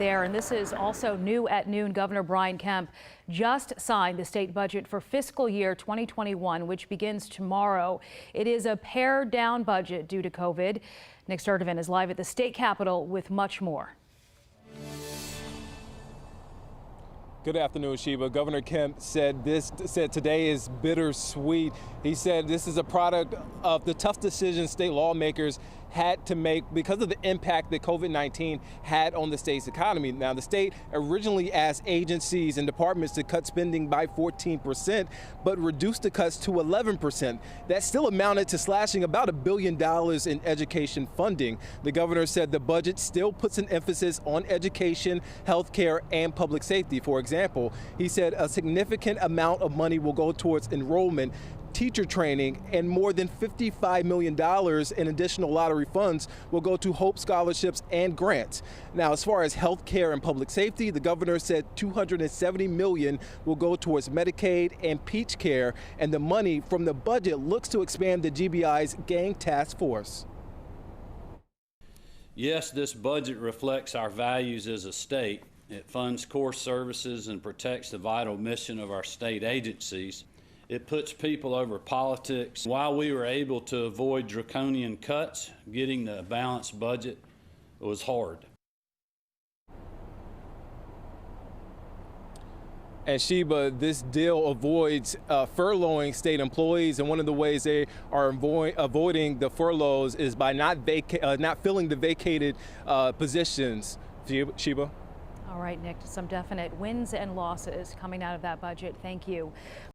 There, and this is also new at noon. Governor Brian Kemp just signed the state budget for fiscal year 2021, which begins tomorrow. It is a pared down budget due to COVID. Nick Sturdivant is live at the state capitol with much more. Good afternoon, Sheba. Governor Kemp said today is bittersweet. He said this is a product of the tough decisions state lawmakers had to make because of the impact that COVID-19 had on the state's economy. Now, the state originally asked agencies and departments to cut spending by 14%, but reduced the cuts to 11%. That still amounted to slashing about $1 billion in education funding. The governor said the budget still puts an emphasis on education, health care, and public safety. For example, he said a significant amount of money will go towards enrollment, teacher training, and more than $55 million in additional lottery funds will go to Hope scholarships and grants. Now, as far as health care and public safety, the governor said $270 million will go towards Medicaid and Peach Care, and the money from the budget looks to expand the GBI's gang task force. Yes, this budget reflects our values as a state. It funds core services and protects the vital mission of our state agencies. It puts people over politics. While we were able to avoid draconian cuts, getting the balanced budget was hard. And Sheba, this deal avoids furloughing state employees, and one of the ways they are avoiding the furloughs is by not filling the vacated positions. Sheba? All right, Nick, some definite wins and losses coming out of that budget. Thank you.